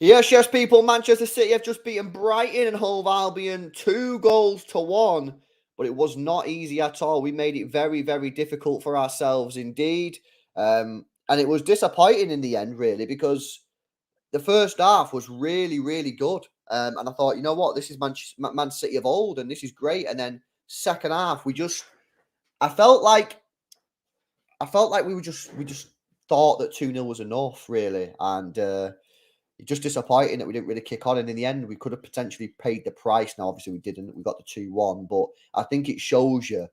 Yes, people. Manchester City have just beaten Brighton and Hove Albion 2-1, but it was not easy at all. We made it very, very difficult for ourselves indeed. And it was disappointing in the end, really, because the first half was really, really good. And I thought, you know what, this is Man City of old, and this is great. And then second half, I felt like we just thought that 2-0 was enough, really, and just disappointing that we didn't really kick on. And in the end, we could have potentially paid the price. Now, obviously, we didn't. We got the 2-1, but I think it shows you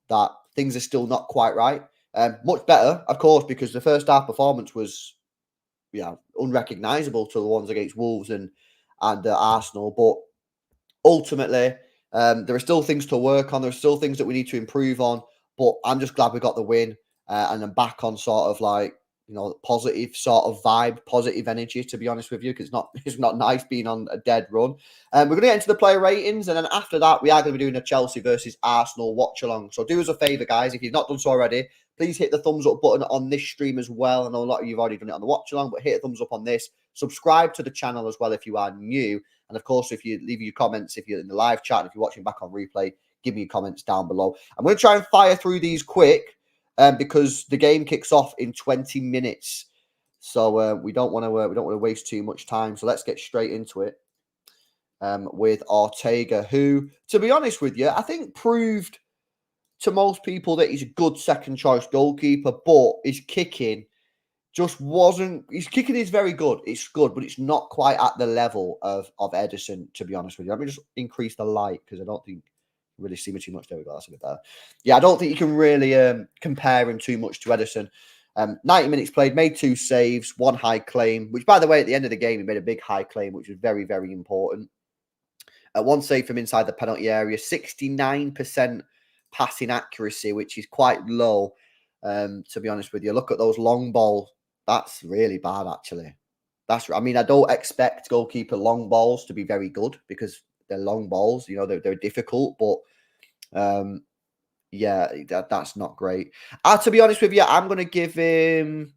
that things are still not quite right. Much better, of course, because the first half performance was unrecognisable to the ones against Wolves and Arsenal. But ultimately, there are still things to work on. There are still things that we need to improve on. But I'm just glad we got the win, and I'm back on sort of like, positive sort of vibe, positive energy, to be honest with you, because it's not nice being on a dead run. We're going to get into the player ratings, and then after that, we are going to be doing a Chelsea versus Arsenal watch along. So do us a favour, guys, if you've not done so already, please hit the thumbs up button on this stream as well. I know a lot of you have already done it on the watch along, but hit a thumbs up on this. Subscribe to the channel as well if you are new. And of course, if you leave your comments, if you're in the live chat, and if you're watching back on replay, give me your comments down below. I'm going to try and fire through these quick because the game kicks off in 20 minutes. So we don't want to waste too much time. So let's get straight into it with Ortega, who, to be honest with you, I think proved to most people that he's a good second choice goalkeeper, but his kicking just wasn't. His kicking is very good. It's good, but it's not quite at the level of Edison, to be honest with you. Let me just increase the light because I don't think you really see me too much. There we go. That's a bit better. Yeah, I don't think you can really compare him too much to Edison. 90 minutes played, made 2 saves, 1 high claim, which, by the way, at the end of the game, he made a big high claim, which was very, very important. 1 save from inside the penalty area, 69% passing accuracy, which is quite low, to be honest with you. Look at those long balls. That's really bad, actually. I don't expect goalkeeper long balls to be very good because they're long balls. They're difficult, but yeah, that's not great. To be honest with you, I'm going to give him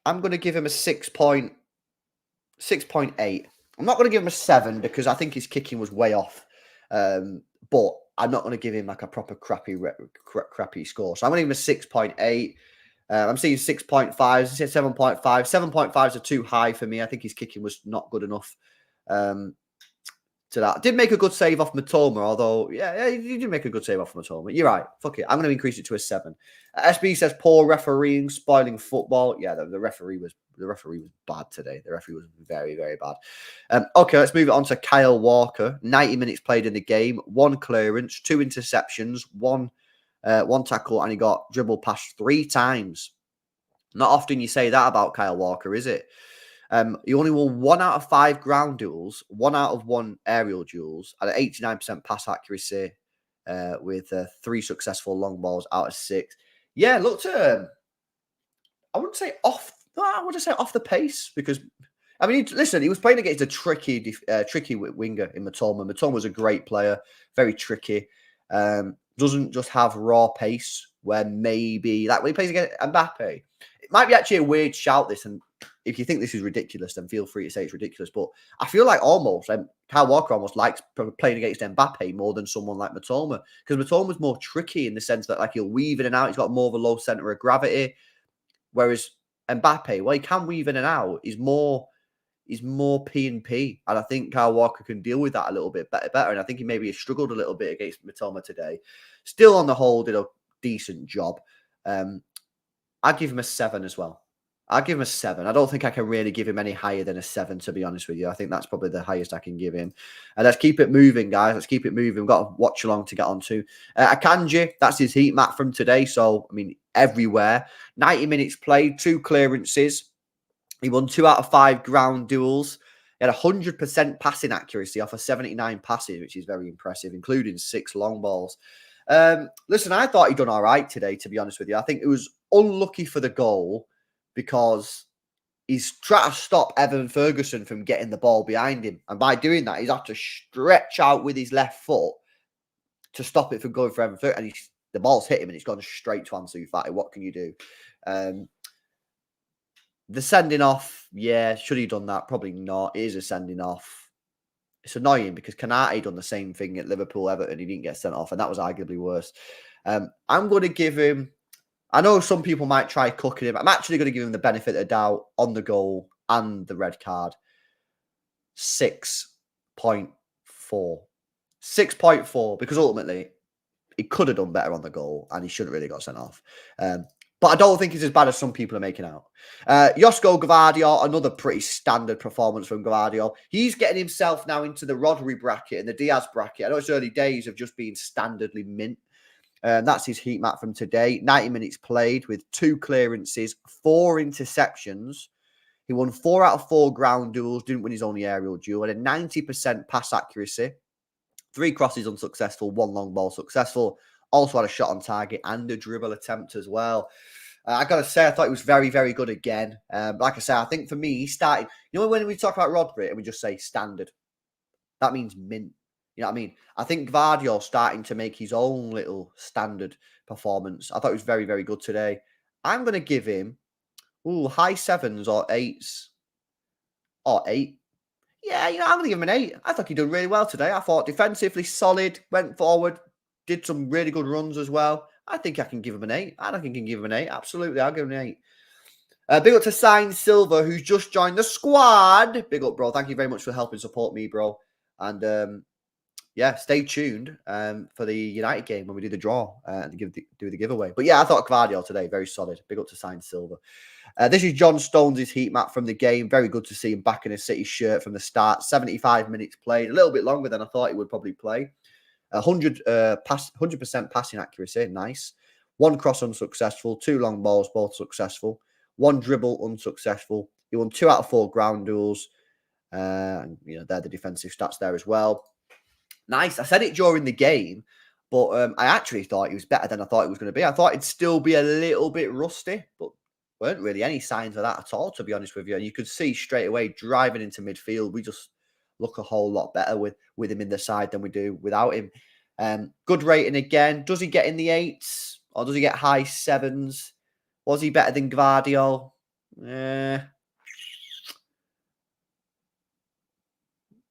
a 6.8. I'm not going to give him a 7 because I think his kicking was way off. But I'm not going to give him like a proper crappy score. So I'm going to give him a 6.8. I'm seeing 6.5, 7.5. 7.5s are too high for me. I think his kicking was not good enough to that. Did make a good save off Matoma, although, yeah, he did make a good save off Matoma. You're right. Fuck it. I'm going to increase it to a 7. SB says poor refereeing, spoiling football. Yeah, the referee was bad today. The referee was very, very bad. Okay, let's move it on to Kyle Walker. 90 minutes played in the game, 1 clearance, 2 interceptions, one tackle, and he got dribbled past 3 times. Not often you say that about Kyle Walker, is it? He only won 1 out of 5 ground duels, 1 out of 1 aerial duels, and an 89% pass accuracy with 3 successful long balls out of 6. Yeah, looked I wouldn't say off. No, I would just say off the pace because, he was playing against a tricky winger in Matoma. Matoma was a great player, very tricky. Doesn't just have raw pace where maybe like when he plays against Mbappe, it might be actually a weird shout. This, and if you think this is ridiculous, then feel free to say it's ridiculous. But I feel like almost Kyle Walker almost likes playing against Mbappe more than someone like Matoma because Matoma's more tricky in the sense that like he'll weave in and out. He's got more of a low center of gravity. Whereas Mbappe, well, he can weave in and out. He's more P&P. And I think Kyle Walker can deal with that a little bit better. And I think he maybe struggled a little bit against Matoma today. Still on the whole, did a decent job. I'd give him a 7 as well. I'll give him a 7. I don't think I can really give him any higher than a 7, to be honest with you. I think that's probably the highest I can give him. And let's keep it moving, guys. Let's keep it moving. We've got a watch along to get on to. Akanji, that's his heat map from today. So, everywhere. 90 minutes played, 2 clearances. He won 2 out of 5 ground duels. He had 100% passing accuracy off of 79 passes, which is very impressive, including 6 long balls. Listen, I thought he'd done all right today, to be honest with you. I think it was unlucky for the goal because he's trying to stop Evan Ferguson from getting the ball behind him. And by doing that, he's had to stretch out with his left foot to stop it from going for Evan Ferguson. And the ball's hit him and it's gone straight to Ansu Fati. What can you do? The sending off, yeah, should he done that? Probably not. It is a sending off. It's annoying because Kanate done the same thing at Liverpool, Everton. He didn't get sent off, and that was arguably worse. I'm going to give him. I know some people might try cooking him. I'm actually going to give him the benefit of the doubt on the goal and the red card. 6.4. 6.4, because ultimately he could have done better on the goal and he shouldn't really got sent off. But I don't think it's as bad as some people are making out. Josko Gvardiol, another pretty standard performance from Gvardiol. He's getting himself now into the Rodri bracket and the Diaz bracket. I know it's early days of just being standardly mint. That's his heat map from today. 90 minutes played with 2 clearances, 4 interceptions. He won 4 out of 4 ground duels, didn't win his only aerial duel, had a 90% pass accuracy. 3 crosses unsuccessful, 1 long ball successful. Also had a shot on target and a dribble attempt as well. I got to say, I thought he was very, very good again. Like I say, I think for me, he started... You know when we talk about Rodri and we just say standard? That means mint. You know what I mean? I think Gvardiol's starting to make his own little standard performance. I thought he was very, very good today. I'm going to give him high 7s or 8s. Or 8. Yeah, I'm going to give him an 8. I thought he did really well today. I thought defensively solid, went forward, did some really good runs as well. I think I can give him an 8. I think I can give him an 8. Absolutely, I'll give him an 8. Big up to Sign Silver, who's just joined the squad. Big up, bro. Thank you very much for helping support me, bro. And yeah, stay tuned for the United game when we do the draw and do the giveaway. But yeah, I thought Gvardiol today, very solid. Big up to Sign Silver. This is John Stones' heat map from the game. Very good to see him back in a City shirt from the start. 75 minutes played, a little bit longer than I thought he would probably play. 100% passing accuracy, nice. 1 cross unsuccessful, 2 long balls, both successful. 1 dribble unsuccessful. He won 2 out of 4 ground duels. And they're the defensive stats there as well. Nice. I said it during the game, but I actually thought he was better than I thought he was going to be. I thought he'd still be a little bit rusty, but weren't really any signs of that at all, to be honest with you. And you could see straight away driving into midfield, we just look a whole lot better with him in the side than we do without him. Good rating again. Does he get in the 8s or does he get high 7s? Was he better than Gvardiol?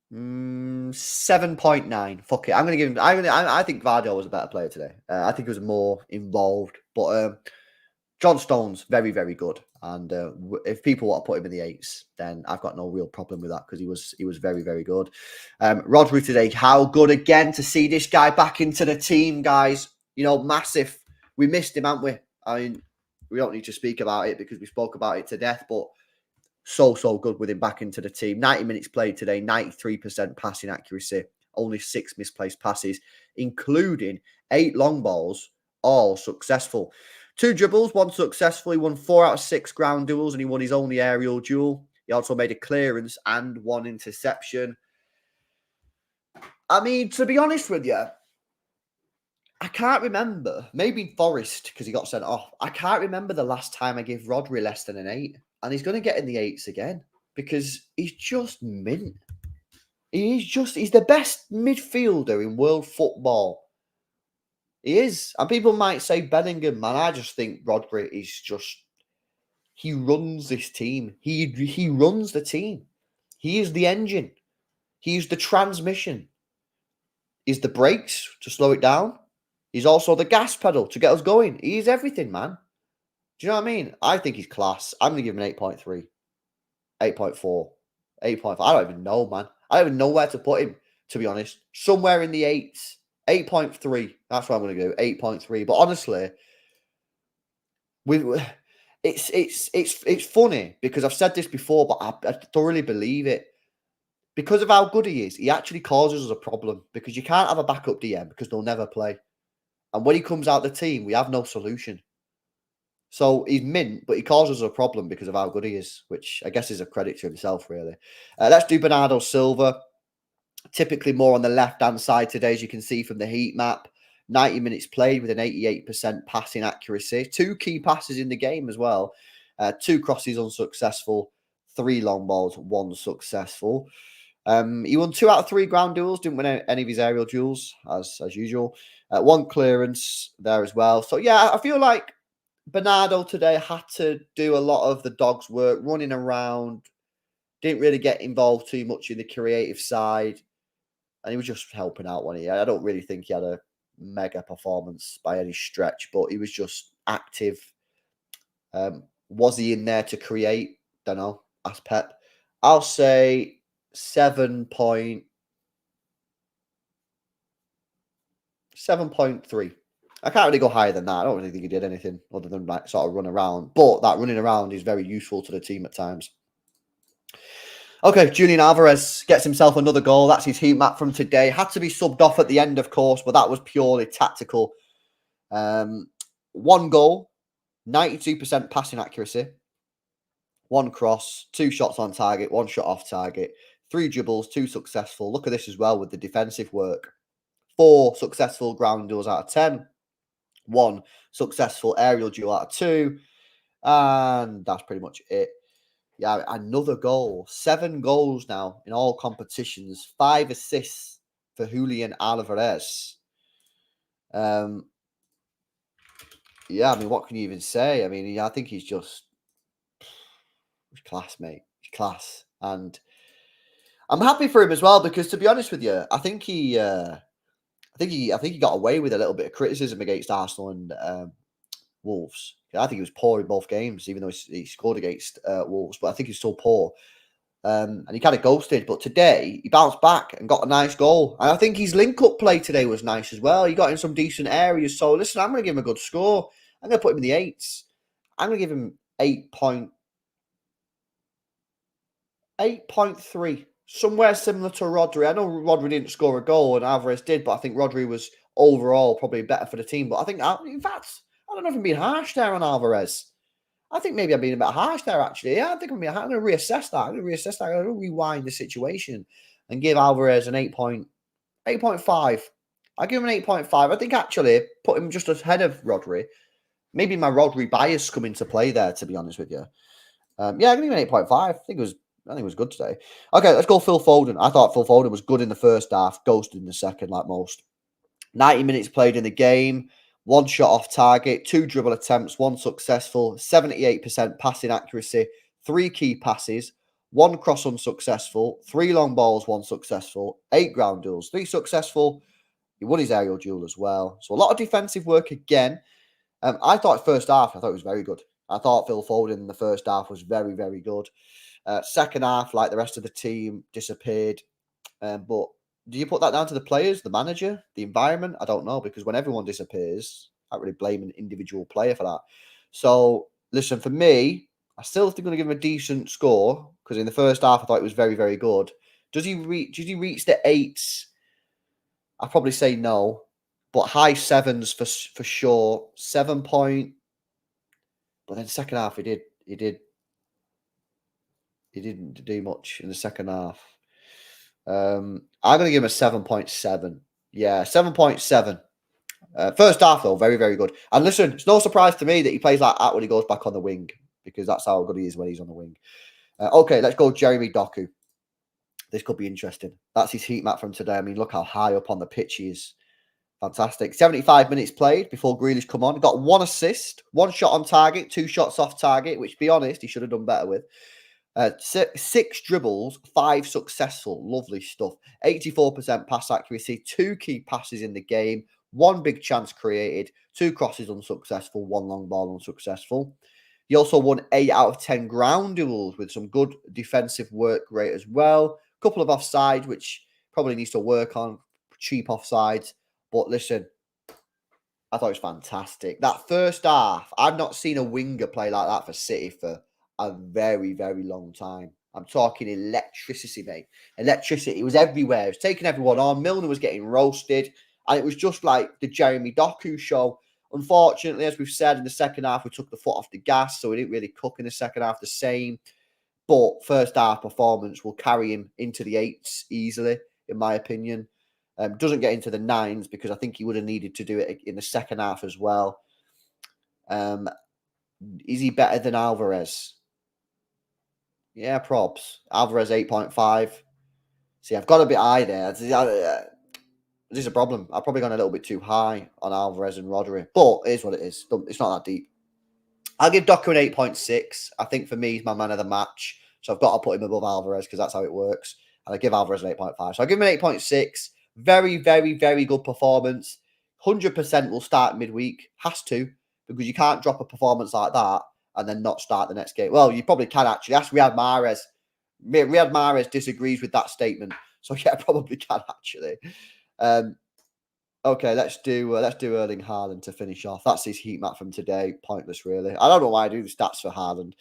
7.9. Fuck it. I'm gonna give him. I think Gvardiol was a better player today. I think he was more involved. But John Stones, very, very good. And if people want to put him in the 8s, then I've got no real problem with that because he was very, very good. Rodri today, how good again to see this guy back into the team, guys. Massive. We missed him, haven't we? I mean, we don't need to speak about it because we spoke about it to death, but so good with him back into the team. 90 minutes played today, 93% passing accuracy, only 6 misplaced passes, including 8 long balls, all successful. 2 dribbles, 1 successful. He won 4 out of 6 ground duels and he won his only aerial duel. He also made a clearance and 1 interception. I mean, to be honest with you, I can't remember. Maybe Forest, because he got sent off. I can't remember the last time I gave Rodri less than an 8. And he's going to get in the 8s again because he's just mint. He's the best midfielder in world football. He is. And people might say Bellingham, man. I just think Rodri is he runs this team. He runs the team. He is the engine. He's the transmission. He's the brakes to slow it down. He's also the gas pedal to get us going. He's everything, man. Do you know what I mean? I think he's class. I'm going to give him an 8.3. 8.4. 8.5. I don't even know, man. I don't even know where to put him, to be honest. Somewhere in the 8s. 8.3. That's what I'm going to go. 8.3. But honestly, it's funny because I've said this before, but I thoroughly believe it. Because of how good he is, he actually causes us a problem because you can't have a backup DM because they'll never play. And when he comes out the team, we have no solution. So he's mint, but he causes a problem because of how good he is, which I guess is a credit to himself, really. Let's do Bernardo Silva. Typically more on the left-hand side today, as you can see from the heat map. 90 minutes played with an 88% passing accuracy. 2 key passes in the game as well. 2 crosses unsuccessful. 3 long balls, 1 successful. He won 2 out of 3 ground duels. Didn't win any of his aerial duels, as usual. 1 clearance there as well. So, yeah, I feel like Bernardo today had to do a lot of the dog's work, running around, didn't really get involved too much in the creative side, and he was just helping out when he. I don't really think he had a mega performance by any stretch, but he was just active. Was he in there to create? Don't know. Ask Pep. I'll say 7.3. I can't really go higher than that. I don't really think he did anything other than like sort of run around. But that running around is very useful to the team at times. Okay, Julian Alvarez gets himself another goal. That's his heat map from today. Had to be subbed off at the end, of course, but that was purely tactical. One goal, 92% passing accuracy, one cross, 2 shots on target, 1 shot off target, 3 dribbles, 2 successful. Look at this as well with the defensive work. 4 successful ground duels out of 10, 1 successful aerial duel out of 2, and that's pretty much it. Yeah, another goal. 7 goals now in all competitions. 5 assists for Julian Alvarez. Yeah, I mean, what can you even say? I mean, I think he's just class, mate. He's class, and I'm happy for him as well because, to be honest with you, I think he got away with a little bit of criticism against Arsenal and Wolves. I think he was poor in both games, even though he scored against Wolves. But I think he's still poor. And he kind of ghosted. But today, he bounced back and got a nice goal. And I think his link-up play today was nice as well. He got in some decent areas. So, listen, I'm going to give him a good score. I'm going to put him in the 8s. I'm going to give him 8.3. Somewhere similar to Rodri. I know Rodri didn't score a goal and Alvarez did, but I think Rodri was overall probably better for the team. But I think, in fact, I don't know if I'm being harsh there on Alvarez. I think maybe I'm being a bit harsh there, actually. Yeah, I think I'm going to reassess that. I'm going to rewind the situation and give Alvarez an 8.5. I'll give him an 8.5. I think, actually, put him just ahead of Rodri. Maybe my Rodri bias come into play there, to be honest with you. Yeah, I'm going to give him an 8.5. I think it was good today. Okay, let's go Phil Foden. I thought Phil Foden was good in the first half, ghosted in the second, like most. 90 minutes played in the game, 1 shot off target, 2 dribble attempts, 1 successful, 78% passing accuracy, 3 key passes, 1 cross unsuccessful, 3 long balls, 1 successful, 8 ground duels, 3 successful. He won his aerial duel as well. So a lot of defensive work again. I thought first half, it was very good. I thought Phil Foden in the first half was very, very good. Second half, like the rest of the team, disappeared. But do you put that down to the players, the manager, the environment? I don't know, because when everyone disappears, I can't really blame an individual player for that. So, listen, for me, I still think I'm going to give him a decent score, because in the first half, I thought it was very, very good. Did he reach the 8s? I'd probably say no, but high 7s for sure. 7 point. But then second half, he didn't do much in the second half. I'm going to give him a 7.7. Yeah, 7.7. First half, though, very, very good. And listen, it's no surprise to me that he plays like that when he goes back on the wing, because that's how good he is when he's on the wing. Okay, let's go Jeremy Doku. This could be interesting. That's his heat map from today. I mean, look how high up on the pitch he is. Fantastic. 75 minutes played before Grealish come on. He got 1 assist, 1 shot on target, 2 shots off target, which, to be honest, he should have done better with. 6 dribbles, 5 successful. Lovely stuff. 84% pass accuracy, 2 key passes in the game, 1 big chance created, 2 crosses unsuccessful, 1 long ball unsuccessful. He also won 8 out of 10 ground duels with some good defensive work rate as well. A couple of offsides, which probably needs to work on. Cheap offsides. But listen, I thought it was fantastic. That first half, I've not seen a winger play like that for City for a very, very long time. I'm talking electricity, mate. Electricity. It was everywhere. It was taking everyone on. Milner was getting roasted. And it was just like the Jeremy Doku show. Unfortunately, as we've said, in the second half, we took the foot off the gas. So we didn't really cook in the second half the same. But first half performance will carry him into the 8s easily, in my opinion. Doesn't get into the 9s because I think he would have needed to do it in the second half as well. Is he better than Alvarez? Yeah, props. Alvarez 8.5. See, I've got a bit high there. This is a problem. I've probably gone a little bit too high on Alvarez and Rodri. But it is what it is. It's not that deep. I'll give Doku an 8.6. I think for me, he's my man of the match. So I've got to put him above Alvarez because that's how it works. And I give Alvarez an 8.5. So I'll give him an 8.6. Very, very, very good performance. 100% will start midweek. Has to, because you can't drop a performance like that and then not start the next game. Well, you probably can actually. Ask Riyad Mahrez. Riyad Mahrez disagrees with that statement. So yeah, probably can actually. Okay, let's do Erling Haaland to finish off. That's his heat map from today. Pointless, really. I don't know why I do the stats for Haaland.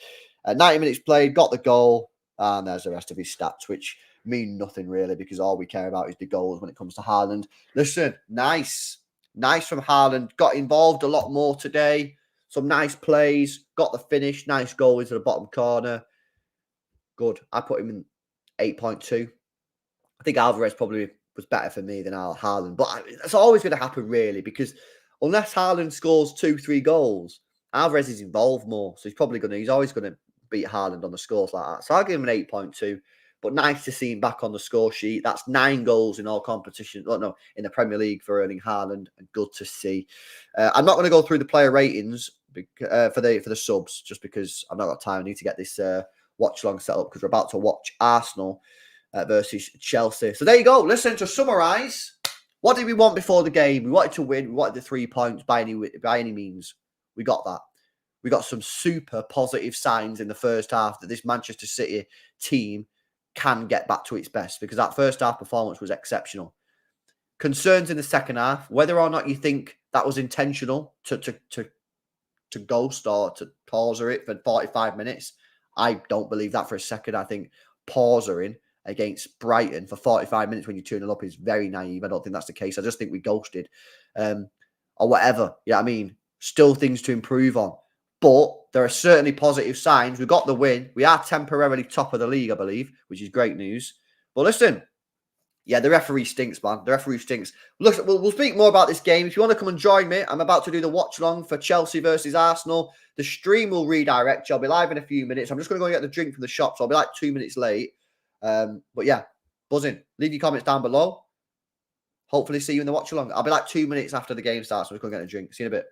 90 minutes played, got the goal, and there's the rest of his stats, which mean nothing really because all we care about is the goals when it comes to Haaland. Listen, nice from Haaland. Got involved a lot more today. Some nice plays. Got the finish. Nice goal into the bottom corner. Good. I put him in 8.2. I think Alvarez probably was better for me than Haaland. But it's always going to happen, really, because unless Haaland scores 2-3 goals, Alvarez is involved more. So he's always going to beat Haaland on the scores like that. So I'll give him an 8.2. But nice to see him back on the score sheet. That's 9 goals in all competitions. Oh, no, in the Premier League for Erling Haaland. And good to see. I'm not going to go through the player ratings for the subs, just because I've not got time. I need to get this watch long set up because we're about to watch Arsenal versus Chelsea. So there you go. Listen, to summarise, what did we want before the game? We wanted to win. We wanted the 3 points by any means. We got that. We got some super positive signs in the first half that this Manchester City team can get back to its best, because that first half performance was exceptional. Concerns in the second half, whether or not you think that was intentional to ghost or to pause it for 45 minutes. I don't believe that for a second. I think pausing against Brighton for 45 minutes when you're 2-0 up is very naive. I don't think that's the case. I just think we ghosted or whatever. Yeah, I mean, still things to improve on. But there are certainly positive signs. We got the win. We are temporarily top of the league, I believe, which is great news. But listen, yeah, the referee stinks, man. The referee stinks. Look, we'll speak more about this game. If you want to come and join me, I'm about to do the watch-along for Chelsea versus Arsenal. The stream will redirect you. I'll be live in a few minutes. I'm just going to go and get the drink from the shop, so I'll be like 2 minutes late. But yeah, buzzing. Leave your comments down below. Hopefully see you in the watch-along. I'll be like 2 minutes after the game starts, so we're going to get a drink. See you in a bit.